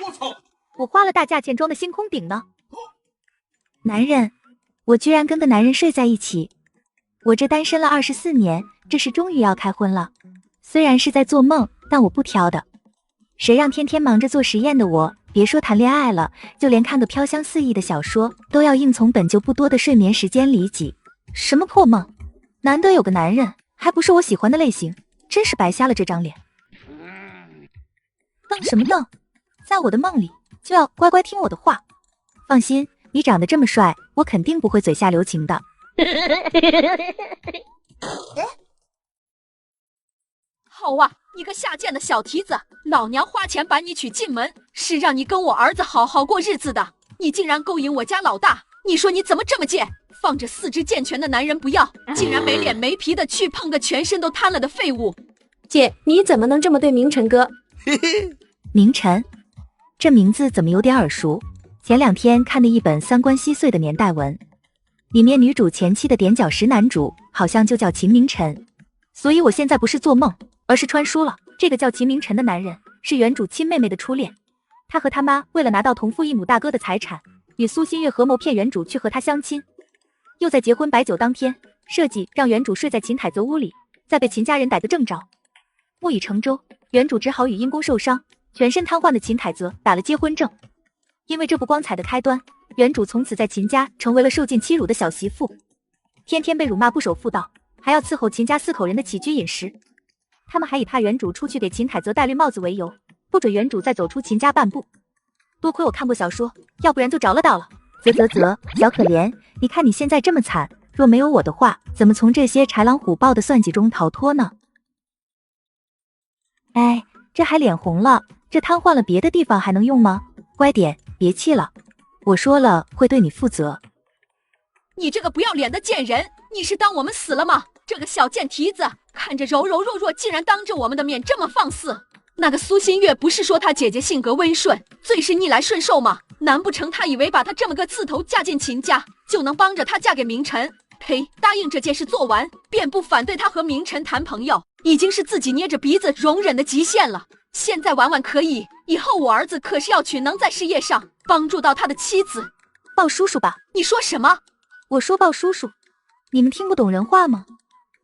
我操！我花了大价钱装的星空顶呢。男人，我居然跟个男人睡在一起。我这单身了24年，这是终于要开荤了。虽然是在做梦，但我不挑的。谁让天天忙着做实验的我，别说谈恋爱了，就连看个飘香四溢的小说，都要硬从本就不多的睡眠时间里挤。什么破梦？难得有个男人，还不是我喜欢的类型，真是白瞎了这张脸。瞪什么瞪？在我的梦里就要乖乖听我的话。放心，你长得这么帅，我肯定不会嘴下留情的。好啊，你个下贱的小蹄子，老娘花钱把你娶进门，是让你跟我儿子好好过日子的。你竟然勾引我家老大，你说你怎么这么贱？放着四肢健全的男人不要，竟然没脸没皮的去碰个全身都瘫了的废物。姐，你怎么能这么对明晨哥？明晨，这名字怎么有点耳熟？前2天看的一本3观稀碎的年代文，里面女主前妻的踮脚石男主好像就叫秦明晨，所以我现在不是做梦，而是穿书了。这个叫秦明晨的男人是原主亲妹妹的初恋，他和他妈为了拿到同父异母大哥的财产，与苏新月合谋骗原主去和他相亲，又在结婚摆酒当天设计让原主睡在秦凯泽屋里，再被秦家人逮个正着。木已成舟，原主只好与因公受伤全身瘫痪的秦凯泽打了结婚证。因为这不光彩的开端，原主从此在秦家成为了受尽欺辱的小媳妇，天天被辱骂不守妇道，还要伺候秦家4口人的起居饮食。他们还以怕原主出去给秦凯泽戴绿帽子为由，不准原主再走出秦家半步。多亏我看过小说，要不然就着了道了。小可怜，你看你现在这么惨，若没有我的话，怎么从这些豺狼虎豹的算计中逃脱呢？哎，这还脸红了，这瘫痪了别的地方还能用吗？乖点，别气了，我说了会对你负责。你这个不要脸的贱人，你是当我们死了吗？这个小贱蹄子，看着柔柔弱弱，竟然当着我们的面这么放肆。那个苏新月不是说她姐姐性格温顺，最是逆来顺受吗？难不成她以为把她这么个刺头嫁进秦家，就能帮着她嫁给明晨？呸！答应这件事做完，便不反对她和明晨谈朋友，已经是自己捏着鼻子容忍的极限了。现在玩玩可以，以后我儿子可是要娶能在事业上帮助到他的妻子。鲍叔叔吧？你说什么？我说鲍叔叔，你们听不懂人话吗？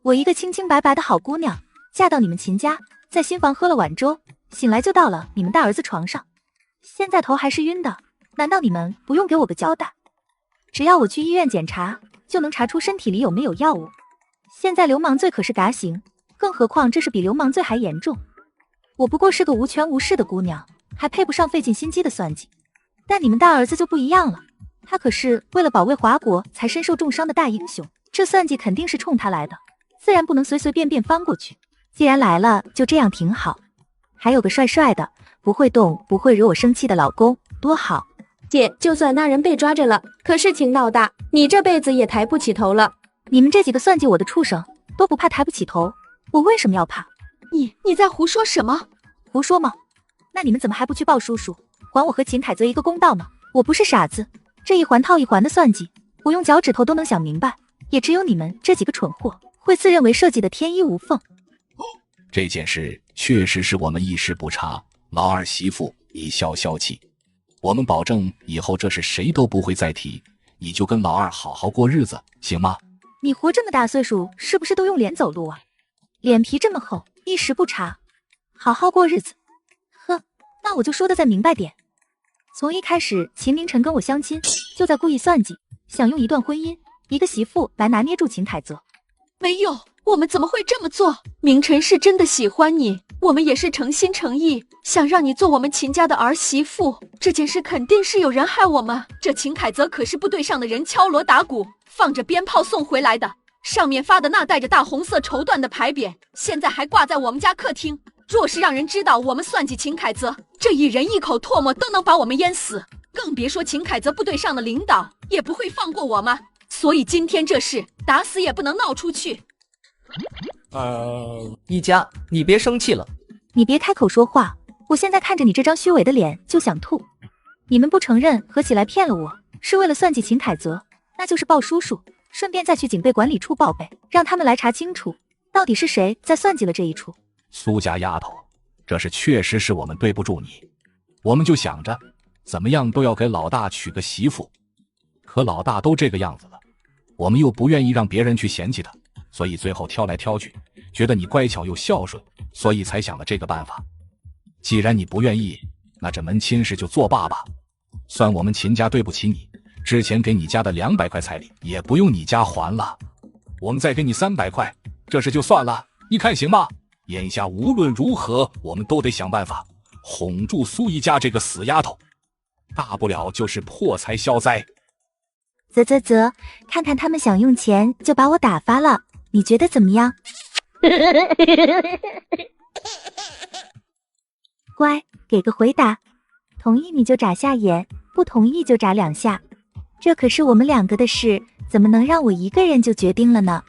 我一个清清白白的好姑娘，嫁到你们秦家，在新房喝了碗粥，醒来就到了你们大儿子床上，现在头还是晕的，难道你们不用给我个交代？只要我去医院检查，就能查出身体里有没有药物。现在流氓罪可是嘎刑，更何况这是比流氓罪还严重。我不过是个无权无势的姑娘，还配不上费尽心机的算计。但你们大儿子就不一样了，他可是为了保卫华国才身受重伤的大英雄，这算计肯定是冲他来的，自然不能随随便便翻过去。既然来了，就这样挺好。还有个帅帅的，不会动，不会惹我生气的老公，多好。姐，就算那人被抓着了，可事情闹大，你这辈子也抬不起头了。你们这几个算计我的畜生都不怕抬不起头，我为什么要怕？你在胡说什么？胡说吗？那你们怎么还不去鲍叔叔，还我和秦凯泽一个公道呢？我不是傻子，这一环套一环的算计，我用脚趾头都能想明白，也只有你们这几个蠢货会自认为设计的天衣无缝。这件事确实是我们一时不察，老二媳妇已消气，我们保证以后这事谁都不会再提，你就跟老二好好过日子，行吗？你活这么大岁数，是不是都用脸走路啊？脸皮这么厚，一时不察，好好过日子。呵，那我就说的再明白点。从一开始，秦明晨跟我相亲，就在故意算计，想用一段婚姻、一个媳妇来拿捏住秦凯泽。没有，我们怎么会这么做？明晨是真的喜欢你，我们也是诚心诚意想让你做我们秦家的儿媳妇。这件事肯定是有人害我们，这秦凯泽可是部队上的人敲锣打鼓，放着鞭炮送回来的。上面发的那带着大红色绸缎的牌匾，现在还挂在我们家客厅。若是让人知道我们算计秦凯泽，这一人一口唾沫都能把我们淹死，更别说秦凯泽部队上的领导也不会放过我们。所以今天这事打死也不能闹出去。一家，你别生气了。你别开口说话，我现在看着你这张虚伪的脸就想吐。你们不承认合起来骗了我，是为了算计秦凯泽，那就是鲍叔叔。顺便再去警备管理处报备，让他们来查清楚，到底是谁在算计了这一出。苏家丫头，这事确实是我们对不住你，我们就想着怎么样都要给老大娶个媳妇，可老大都这个样子了，我们又不愿意让别人去嫌弃他，所以最后挑来挑去，觉得你乖巧又孝顺，所以才想了这个办法。既然你不愿意，那这门亲事就作罢吧，算我们秦家对不起你，之前给你家的200块彩礼也不用你家还了，我们再给你300块，这事就算了，你看行吗？眼下无论如何我们都得想办法哄住苏一家这个死丫头，大不了就是破财消灾。啧，看看他们想用钱就把我打发了，你觉得怎么样？乖，给个回答，同意你就眨下眼，不同意就眨2下，这可是我们2个的事，怎么能让我一个人就决定了呢？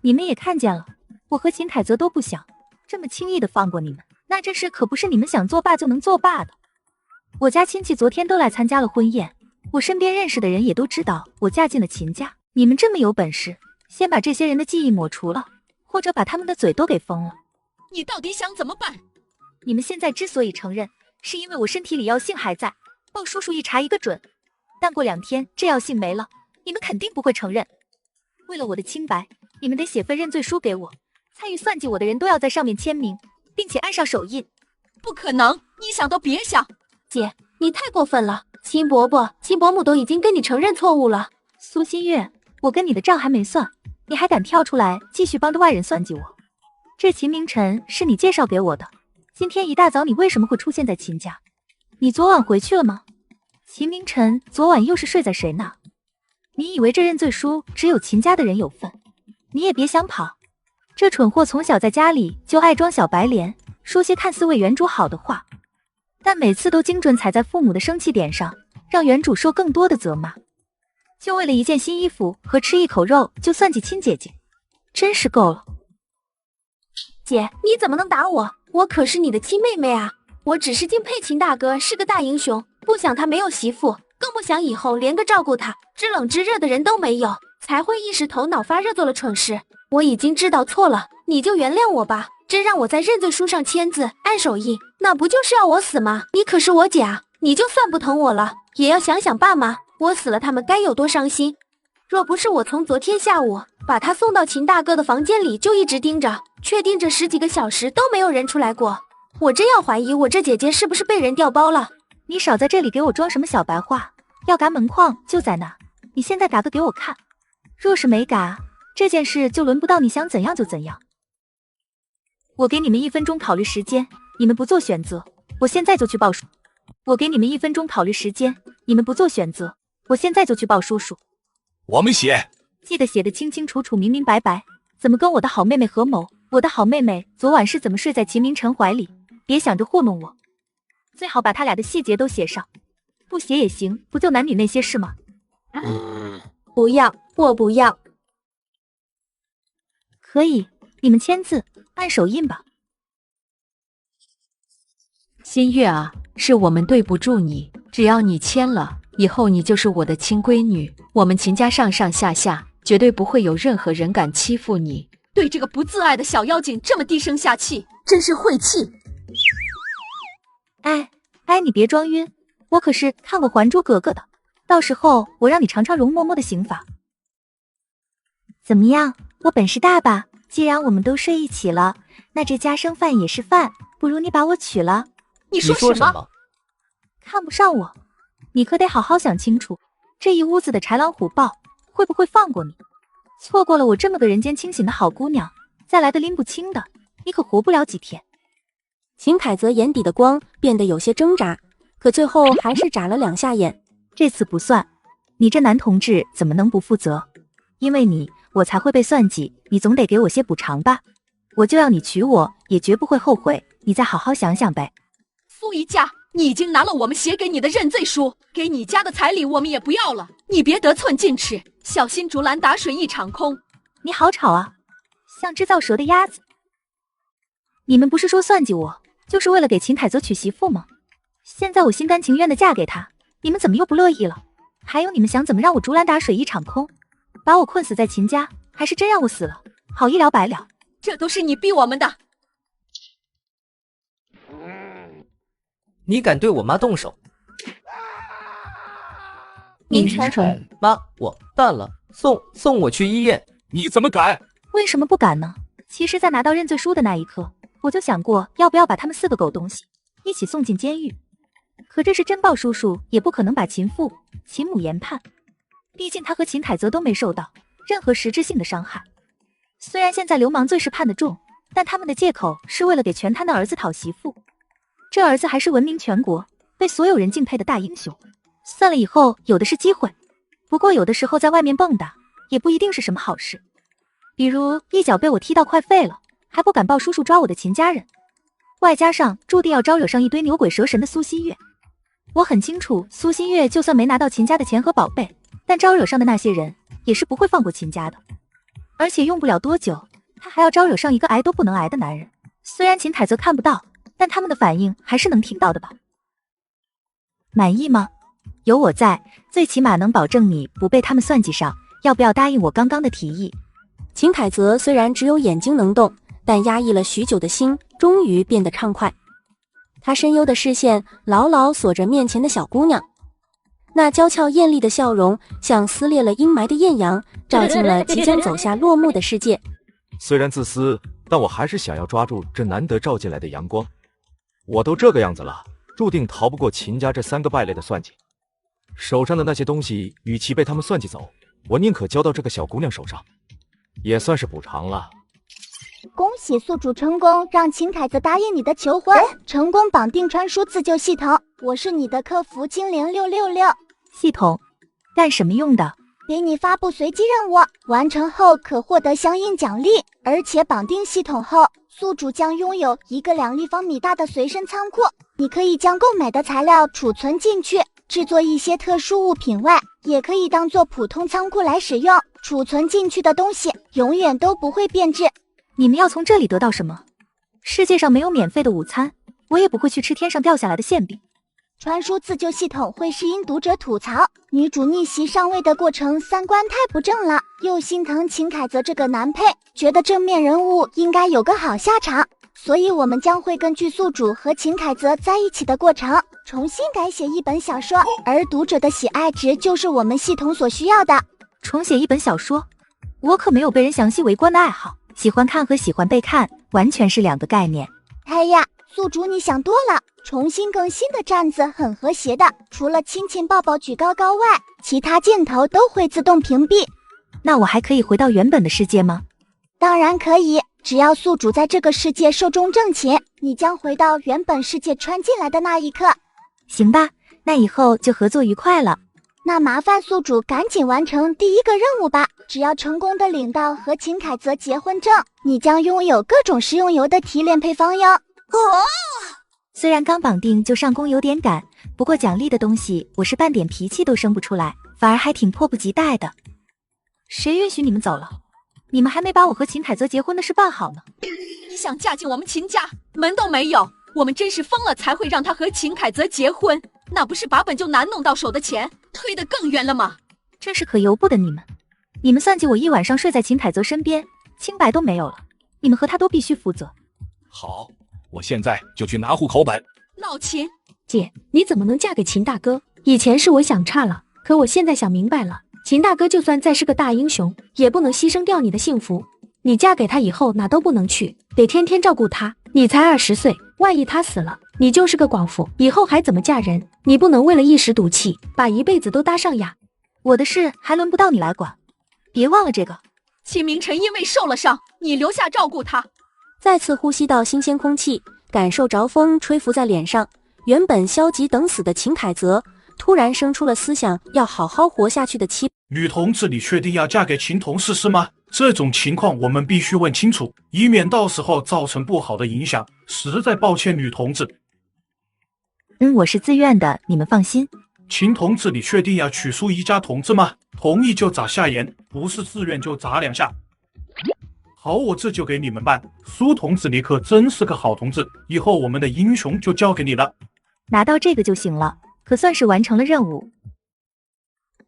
你们也看见了，我和秦凯泽都不想这么轻易的放过你们，那这事可不是你们想作罢就能作罢的。我家亲戚昨天都来参加了婚宴，我身边认识的人也都知道我嫁进了秦家，你们这么有本事，先把这些人的记忆抹除了，或者把他们的嘴都给封了。你到底想怎么办？你们现在之所以承认，是因为我身体里药性还在，鲍叔叔一查一个准，但过2天这药性没了，你们肯定不会承认。为了我的清白，你们得写份认罪书给我，参与算计我的人都要在上面签名，并且按上手印。不可能，你想都别想。姐，你太过分了，秦伯伯、秦伯母都已经跟你承认错误了。苏新月，我跟你的账还没算，你还敢跳出来继续帮着外人算计我？这秦明晨是你介绍给我的，今天一大早你为什么会出现在秦家？你昨晚回去了吗？秦明晨昨晚又是睡在谁那？你以为这认罪书只有秦家的人有份？你也别想跑，这蠢货从小在家里就爱装小白脸，说些看似为原主好的话，但每次都精准踩在父母的生气点上，让原主受更多的责骂。就为了一件新衣服和吃一口肉就算计亲姐姐，真是够了。姐，你怎么能打我？我可是你的亲妹妹啊！我只是敬佩秦大哥是个大英雄，不想他没有媳妇，更不想以后连个照顾他、知冷知热的人都没有，才会一时头脑发热做了蠢事。我已经知道错了，你就原谅我吧。真让我在认罪书上签字、按手印，那不就是要我死吗？你可是我姐啊，你就算不疼我了，也要想想爸妈，我死了他们该有多伤心。若不是我从昨天下午把他送到秦大哥的房间里，就一直盯着，确定这10几个小时都没有人出来过，我真要怀疑我这姐姐是不是被人调包了。你少在这里给我装什么小白话，要嘎门框就在那，你现在嘎个给我看，若是没嘎，这件事就轮不到你想怎样就怎样。我给你们1分钟考虑时间，你们不做选择，我现在就去报叔。我给你们1分钟考虑时间，你们不做选择，我现在就去报叔叔。我们写，记得写得清清楚楚、明明白白，怎么跟我的好妹妹合谋，我的好妹妹昨晚是怎么睡在秦明晨怀里，别想着糊弄我。最好把他俩的细节都写上，不写也行，不就男女那些事吗？不要，我不要。可以，你们签字按手印吧。新月啊，是我们对不住你，只要你签了，以后你就是我的亲闺女，我们秦家上上下下绝对不会有任何人敢欺负你。对这个不自爱的小妖精这么低声下气，真是晦气。哎，你别装晕，我可是看过《还珠格格》的，到时候我让你尝尝容嬷嬷的刑法。怎么样，我本事大吧？既然我们都睡一起了，那这家生饭也是饭，不如你把我娶了。你说什么？看不上我？你可得好好想清楚，这一屋子的豺狼虎豹会不会放过你？错过了我这么个人间清醒的好姑娘，再来的拎不清的，你可活不了几天。秦凯泽眼底的光变得有些挣扎，可最后还是眨了2下眼。这次不算，你这男同志怎么能不负责？因为你，我才会被算计，你总得给我些补偿吧。我就要你娶我，也绝不会后悔，你再好好想想呗。苏一家，你已经拿了我们写给你的认罪书，给你家的彩礼我们也不要了，你别得寸进尺，小心竹篮打水一场空。你好吵啊，像只造舌的鸭子。你们不是说算计我，就是为了给秦凯泽娶媳妇吗？现在我心甘情愿的嫁给他，你们怎么又不乐意了？还有你们想怎么让我竹篮打水一场空？把我困死在秦家，还是真让我死了，好一了百了？这都是你逼我们的。你敢对我妈动手？明晨，妈，我淡了，送我去医院。你怎么敢？为什么不敢呢？其实在拿到认罪书的那一刻，我就想过要不要把他们4个狗东西一起送进监狱。可这是侦报叔叔也不可能把秦父、秦母严判，毕竟他和秦凯泽都没受到任何实质性的伤害。虽然现在流氓罪是判得重，但他们的借口是为了给全摊的儿子讨媳妇。这儿子还是闻名全国、被所有人敬佩的大英雄，算了以后有的是机会。不过有的时候在外面蹦跶也不一定是什么好事，比如一脚被我踢到快废了，还不敢报叔叔抓我的秦家人，外加上注定要招惹上一堆牛鬼蛇神的苏新月。我很清楚苏新月就算没拿到秦家的钱和宝贝，但招惹上的那些人也是不会放过秦家的。而且用不了多久，他还要招惹上一个挨都不能挨的男人。虽然秦凯泽看不到，但他们的反应还是能听到的吧。满意吗？有我在，最起码能保证你不被他们算计上。要不要答应我刚刚的提议？秦凯泽虽然只有眼睛能动，但压抑了许久的心终于变得畅快。他深幽的视线牢牢锁着面前的小姑娘，那娇俏艳丽的笑容像撕裂了阴霾的艳阳，照进了即将走下落幕的世界。虽然自私，但我还是想要抓住这难得照进来的阳光。我都这个样子了，注定逃不过秦家这3个败类的算计。手上的那些东西，与其被他们算计走，我宁可交到这个小姑娘手上，也算是补偿了。恭喜宿主成功让秦凯泽答应你的求婚，成功绑定传输自救系统。我是你的客服精灵666。系统干什么用的？给你发布随机任务，完成后可获得相应奖励，而且绑定系统后，宿主将拥有一个2立方米大的随身仓库，你可以将购买的材料储存进去，制作一些特殊物品外，也可以当做普通仓库来使用。储存进去的东西永远都不会变质。你们要从这里得到什么？世界上没有免费的午餐，我也不会去吃天上掉下来的馅饼。传输自救系统会是因读者吐槽女主逆袭上位的过程3观太不正了，又心疼秦凯泽这个男配，觉得正面人物应该有个好下场，所以我们将会根据宿主和秦凯泽在一起的过程重新改写一本小说，而读者的喜爱值就是我们系统所需要的。重写一本小说？我可没有被人详细围观的爱好，喜欢看和喜欢被看完全是2个概念。哎呀，宿主你想多了，重新更新的站子很和谐的，除了亲亲抱抱举高高外，其他箭头都会自动屏蔽。那我还可以回到原本的世界吗？当然可以，只要宿主在这个世界寿终正寝，你将回到原本世界穿进来的那一刻。行吧，那以后就合作愉快了。那麻烦宿主赶紧完成第1个任务吧，只要成功的领到和秦凯泽结婚证，你将拥有各种食用油的提炼配方哟。虽然刚绑定就上工有点赶，不过奖励的东西我是半点脾气都生不出来，反而还挺迫不及待的。谁允许你们走了？你们还没把我和秦凯泽结婚的事办好呢。你想嫁进我们秦家，门都没有，我们真是疯了才会让他和秦凯泽结婚，那不是把本就难弄到手的钱推得更远了吗？真是可由不得你们！你们算计我一晚上睡在秦凯泽身边，清白都没有了，你们和他都必须负责。好，我现在就去拿户口本。老秦，姐，你怎么能嫁给秦大哥？以前是我想差了，可我现在想明白了，秦大哥就算再是个大英雄，也不能牺牲掉你的幸福。你嫁给他以后哪都不能去，得天天照顾他。你才20岁，万一他死了，你就是个寡妇，以后还怎么嫁人？你不能为了一时赌气，把一辈子都搭上呀。我的事还轮不到你来管，别忘了这个。秦明晨因为受了伤，你留下照顾他。再次呼吸到新鲜空气，感受着风吹拂在脸上，原本消极等死的秦凯泽突然生出了思想要好好活下去的期。女同志，你确定要嫁给秦同事是吗？这种情况我们必须问清楚，以免到时候造成不好的影响。实在抱歉，女同志。我是自愿的，你们放心。秦同志，你确定要娶苏一家同志吗？同意就眨下眼，不是自愿就眨2下。好，我这就给你们办。苏同志，你可真是个好同志，以后我们的英雄就交给你了。拿到这个就行了，可算是完成了任务。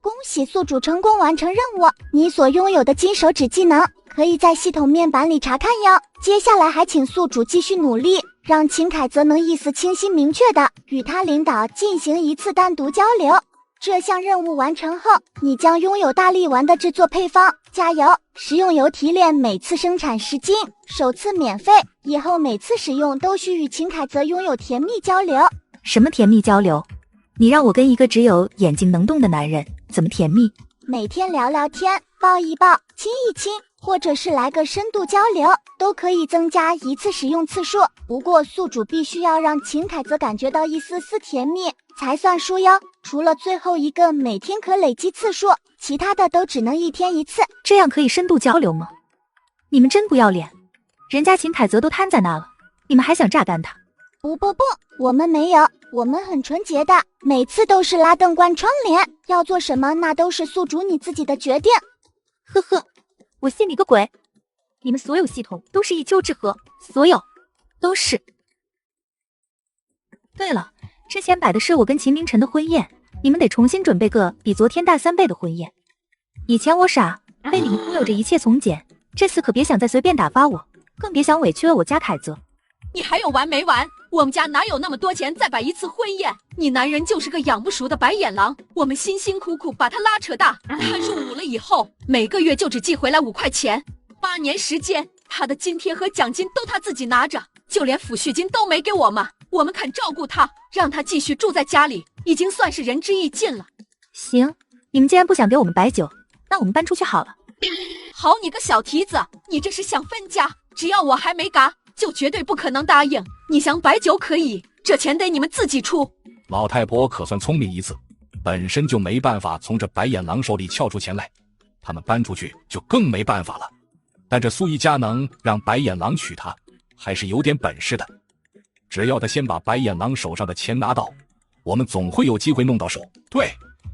恭喜宿主成功完成任务，你所拥有的金手指技能可以在系统面板里查看哟。接下来还请宿主继续努力，让秦凯泽能意思清晰明确的与他领导进行一次单独交流。这项任务完成后，你将拥有大力丸的制作配方，加油！食用油提炼每次生产10斤，首次免费，以后每次使用都需与秦凯泽拥有甜蜜交流。什么甜蜜交流？你让我跟一个只有眼睛能动的男人怎么甜蜜？每天聊聊天，抱一抱，亲一亲，或者是来个深度交流，都可以增加一次使用次数。不过宿主必须要让秦凯泽感觉到一丝丝甜蜜才算数哟。除了最后一个每天可累积次数，其他的都只能1天1次。这样可以深度交流吗？你们真不要脸！人家秦凯泽都瘫在那了，你们还想榨干他？不，我们没有，我们很纯洁的，每次都是拉灯关窗帘，要做什么那都是宿主你自己的决定。呵呵，我信你个鬼！你们所有系统都是一丘之貉，所有都是。对了，之前摆的是我跟秦明晨的婚宴，你们得重新准备个比昨天大3倍的婚宴。以前我傻，被你们忽悠着一切从简，这次可别想再随便打发我，更别想委屈了我家凯泽。你还有完没完？我们家哪有那么多钱再摆一次婚宴？你男人就是个养不熟的白眼狼，我们辛辛苦苦把他拉扯大，他入伍了以后，每个月就只寄回来5块钱，8年时间，他的津贴和奖金都他自己拿着，就连抚恤金都没给我们。我们肯照顾他，让他继续住在家里，已经算是仁至义尽了。行，你们既然不想给我们摆酒，那我们搬出去好了。好你个小蹄子，你这是想分家？只要我还没嘎，就绝对不可能答应。你想摆酒可以，这钱得你们自己出。老太婆可算聪明一次，本身就没办法从这白眼狼手里撬出钱来，他们搬出去就更没办法了。但这苏一家能让白眼狼娶她，还是有点本事的。只要他先把白眼狼手上的钱拿到，我们总会有机会弄到手。对，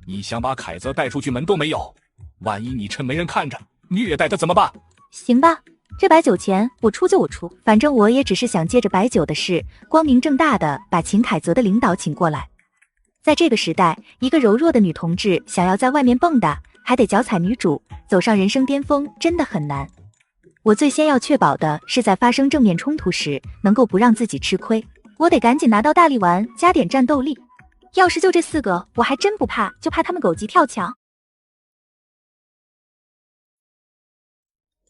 你想把凯泽带出去门都没有，万一你趁没人看着虐待他怎么办？行吧，这摆酒钱我出就我出，反正我也只是想借着摆酒的事，光明正大的把秦凯泽的领导请过来。在这个时代，一个柔弱的女同志想要在外面蹦跶，还得脚踩女主，走上人生巅峰，真的很难。我最先要确保的是在发生正面冲突时，能够不让自己吃亏。我得赶紧拿到大力丸，加点战斗力。要是就这4个，我还真不怕，就怕他们狗急跳墙。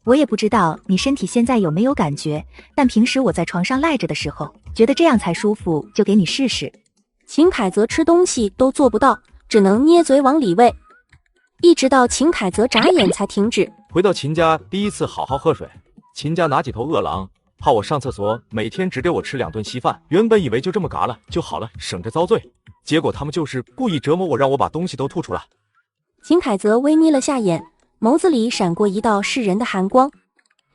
我也不知道你身体现在有没有感觉，但平时我在床上赖着的时候，觉得这样才舒服，就给你试试。秦凯泽吃东西都做不到，只能捏嘴往里喂，一直到秦凯泽眨眼才停止。回到秦家，第一次好好喝水。秦家拿几头饿狼，怕我上厕所，每天只给我吃2顿稀饭。原本以为就这么嘎了就好了，省着遭罪。结果他们就是故意折磨我，让我把东西都吐出来。秦凯泽微眯了下眼，眸子里闪过一道噬人的寒光，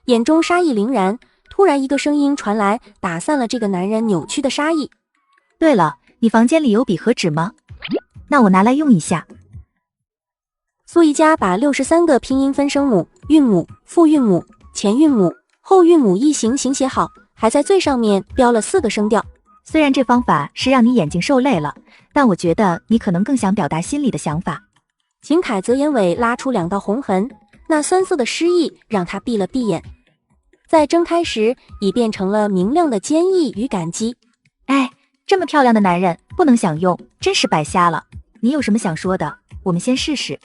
眼中杀意凛然。突然一个声音传来，打散了这个男人扭曲的杀意。对了，你房间里有笔和纸吗？那我拿来用一下。苏一家把63个拼音分声母、韵母、复韵母、前韵母、后韵母一行行写好，还在最上面标了4个声调。虽然这方法是让你眼睛受累了，但我觉得你可能更想表达心里的想法。秦凯泽眼尾拉出2道红痕，那酸涩的诗意让他闭了闭眼，在睁开时已变成了明亮的坚毅与感激。哎，这么漂亮的男人不能享用，真是白瞎了。你有什么想说的？我们先试试。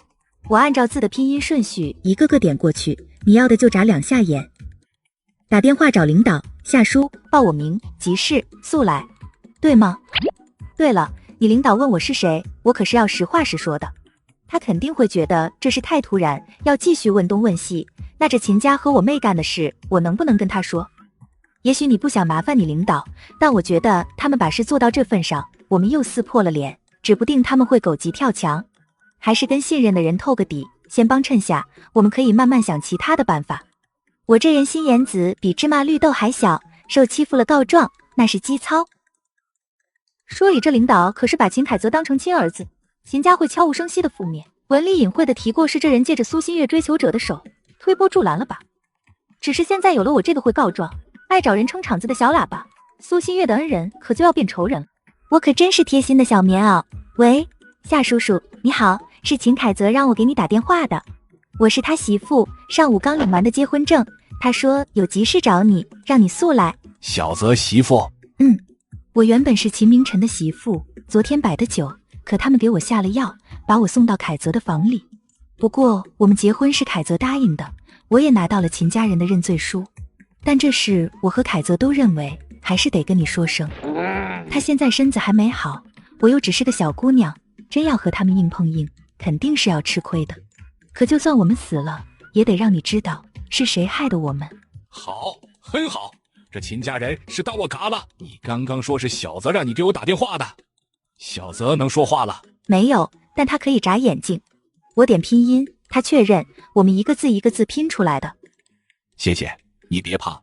我按照字的拼音顺序一个个点过去，你要的就眨2下眼。打电话找领导，下书，报我名，急事，速来，对吗？对了，你领导问我是谁，我可是要实话实说的。他肯定会觉得这是太突然，要继续问东问西。那这秦家和我妹干的事，我能不能跟他说？也许你不想麻烦你领导，但我觉得他们把事做到这份上，我们又撕破了脸，指不定他们会狗急跳墙。还是跟信任的人透个底，先帮衬下，我们可以慢慢想其他的办法。我这人心眼子比芝麻绿豆还小，受欺负了告状，那是基操。说理这领导可是把秦凯泽当成亲儿子，秦家会悄无声息的覆灭。文里隐晦的提过，是这人借着苏新月追求者的手推波助澜了吧？只是现在有了我这个会告状、爱找人撑场子的小喇叭，苏新月的恩人可就要变仇人了。我可真是贴心的小棉袄。喂，夏叔叔，你好，是秦凯泽让我给你打电话的，我是他媳妇，上午刚领完的结婚证，他说有急事找你，让你速来。小泽媳妇，我原本是秦明晨的媳妇，昨天摆的酒，可他们给我下了药，把我送到凯泽的房里。不过我们结婚是凯泽答应的，我也拿到了秦家人的认罪书。但这事我和凯泽都认为还是得跟你说声。他现在身子还没好，我又只是个小姑娘，真要和他们硬碰硬，肯定是要吃亏的。可就算我们死了，也得让你知道是谁害的我们。好，很好，这秦家人是当我嘎了。你刚刚说是小泽让你给我打电话的，小泽能说话了？没有，但他可以眨眼睛。我点拼音，他确认，我们一个字一个字拼出来的。谢谢，你别怕，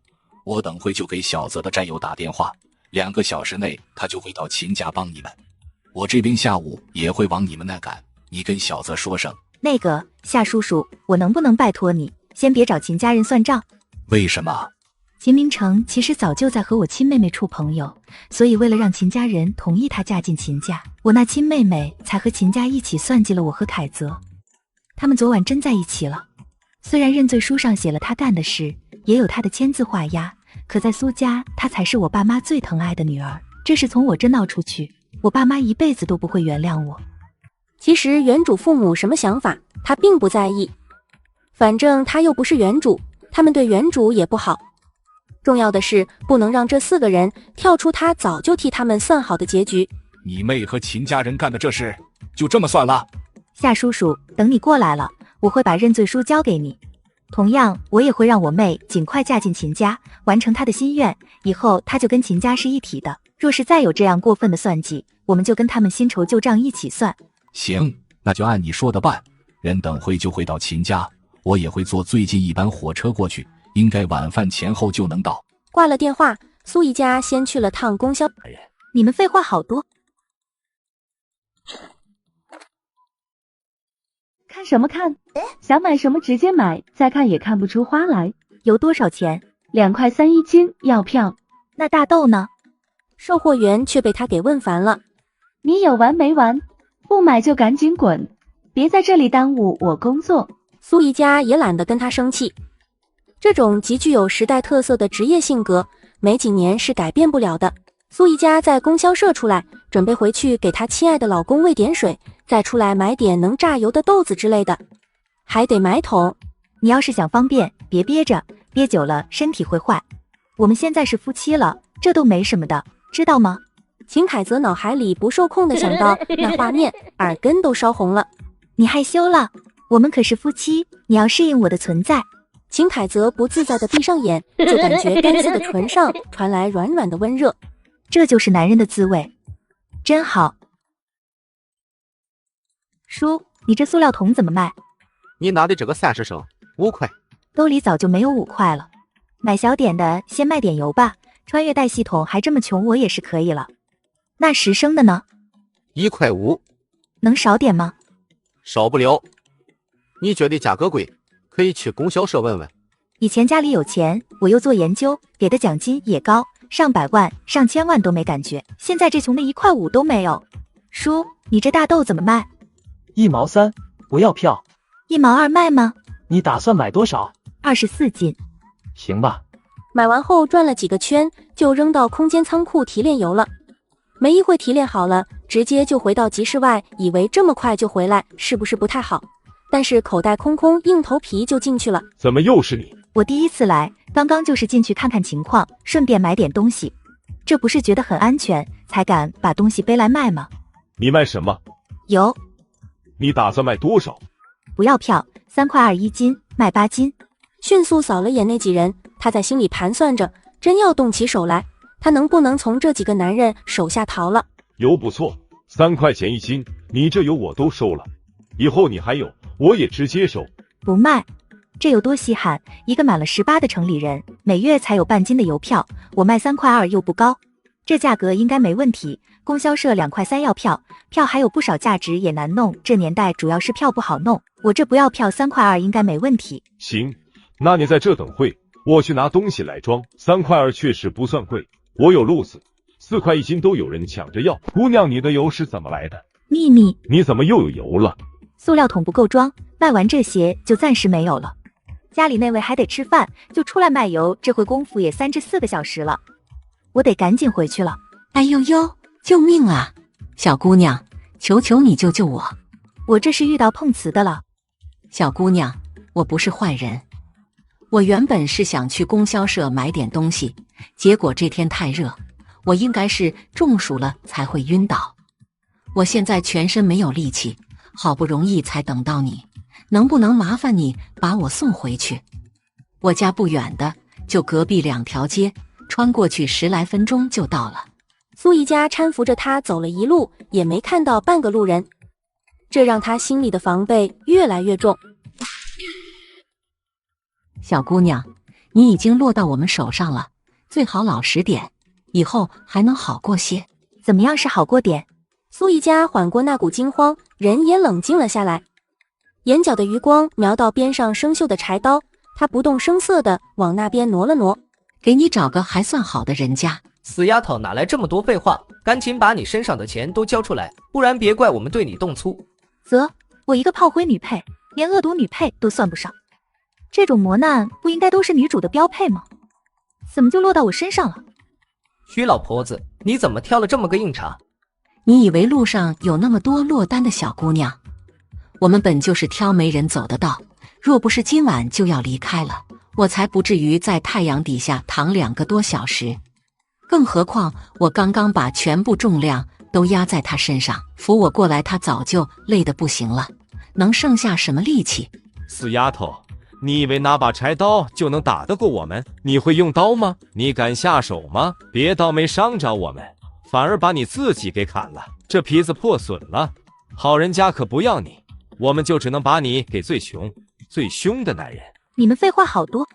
我等会就给小泽的战友打电话，2个小时内他就会到秦家帮你们。我这边下午也会往你们那赶，你跟小泽说声。那个夏叔叔，我能不能拜托你先别找秦家人算账？为什么？秦明成其实早就在和我亲妹妹处朋友，所以为了让秦家人同意他嫁进秦家，我那亲妹妹才和秦家一起算计了我和凯泽。他们昨晚真在一起了，虽然认罪书上写了他干的事，也有他的签字画押，可在苏家，她才是我爸妈最疼爱的女儿。这事从我这闹出去，我爸妈一辈子都不会原谅我。其实原主父母什么想法，他并不在意，反正他又不是原主，他们对原主也不好。重要的是不能让这4个人跳出他早就替他们算好的结局。你妹和秦家人干的这事，就这么算了？夏叔叔，等你过来了，我会把认罪书交给你。同样，我也会让我妹尽快嫁进秦家，完成她的心愿，以后她就跟秦家是一体的。若是再有这样过分的算计，我们就跟他们新仇旧账一起算。行，那就按你说的办。人等会就会到秦家，我也会坐最近一班火车过去，应该晚饭前后就能到。挂了电话，苏一家先去了趟供销。你们废话好多。看什么看？想买什么直接买，再看也看不出花来。有多少钱？2块3一斤，要票。那大豆呢？售货员却被他给问烦了。你有完没完？不买就赶紧滚，别在这里耽误我工作。苏一家也懒得跟他生气，这种极具有时代特色的职业性格，没几年是改变不了的。苏一家在供销社出来，准备回去给她亲爱的老公喂点水，再出来买点能榨油的豆子之类的，还得买桶。你要是想方便，别憋着，憋久了身体会坏。我们现在是夫妻了，这都没什么的，知道吗？秦凯泽脑海里不受控的想到那画面，耳根都烧红了。你害羞了？我们可是夫妻，你要适应我的存在。秦凯泽不自在的闭上眼，就感觉干涩的唇上传来软软的温热。这就是男人的滋味，真好。叔，你这塑料桶怎么卖？你拿的这个30升，5块。兜里早就没有5块了，买小点的先卖点油吧。穿越带系统还这么穷，我也是可以了。那10升的呢？1块5。能少点吗？少不了。你觉得价格贵，可以去供销社问问。以前家里有钱，我又做研究，给的奖金也高，上百万、上千万都没感觉。现在这穷的1块5都没有。叔，你这大豆怎么卖？1毛3，不要票。1毛2卖吗？你打算买多少？24斤。行吧。买完后转了几个圈，就扔到空间仓库提炼油了。没一会提炼好了，直接就回到集市外，以为这么快就回来，是不是不太好？但是口袋空空，硬头皮就进去了。怎么又是你？我第一次来，刚刚就是进去看看情况，顺便买点东西。这不是觉得很安全，才敢把东西背来卖吗？你卖什么？油。你打算卖多少？不要票，3块2一斤，卖8斤。迅速扫了眼那几人，他在心里盘算着，真要动起手来，他能不能从这几个男人手下逃了？油不错，3块钱一斤，你这油我都收了，以后你还有，我也直接收。不卖，这有多稀罕？一个满了18的城里人，每月才有半斤的邮票，我卖3块2又不高，这价格应该没问题。供销社2块3要票，票还有不少价值也难弄，这年代主要是票不好弄，我这不要票3块2应该没问题。行，那你在这等会，我去拿东西来装。3块2确实不算贵，我有路子，4块一斤都有人抢着要。姑娘，你的油是怎么来的？秘密。你怎么又有油了？塑料桶不够装，卖完这些就暂时没有了。家里那位还得吃饭，就出来卖油，这回功夫也3至4个小时了。我得赶紧回去了。哎呦呦，救命啊！小姑娘，求求你救救我！我这是遇到碰瓷的了。小姑娘，我不是坏人，我原本是想去供销社买点东西，结果这天太热，我应该是中暑了才会晕倒。我现在全身没有力气，好不容易才等到你，能不能麻烦你把我送回去？我家不远的，就隔壁2条街，穿过去10来分钟就到了。苏一家搀扶着他走了一路，也没看到半个路人，这让他心里的防备越来越重。小姑娘，你已经落到我们手上了，最好老实点，以后还能好过些。怎么样是好过点？苏一家缓过那股惊慌，人也冷静了下来，眼角的余光瞄到边上生锈的柴刀，他不动声色地往那边挪了挪。给你找个还算好的人家。死丫头，哪来这么多废话？赶紧把你身上的钱都交出来，不然别怪我们对你动粗。啧，我一个炮灰女配，连恶毒女配都算不上，这种磨难不应该都是女主的标配吗？怎么就落到我身上了？徐老婆子，你怎么挑了这么个硬茬？你以为路上有那么多落单的小姑娘？我们本就是挑没人走的道，若不是今晚就要离开了，我才不至于在太阳底下躺2个多小时。更何况我刚刚把全部重量都压在他身上，扶我过来，他早就累得不行了，能剩下什么力气？死丫头，你以为拿把柴刀就能打得过我们？你会用刀吗？你敢下手吗？别倒没伤着我们，反而把你自己给砍了，这皮子破损了。好人家可不要你，我们就只能把你给最穷、最凶的男人。你们废话好多。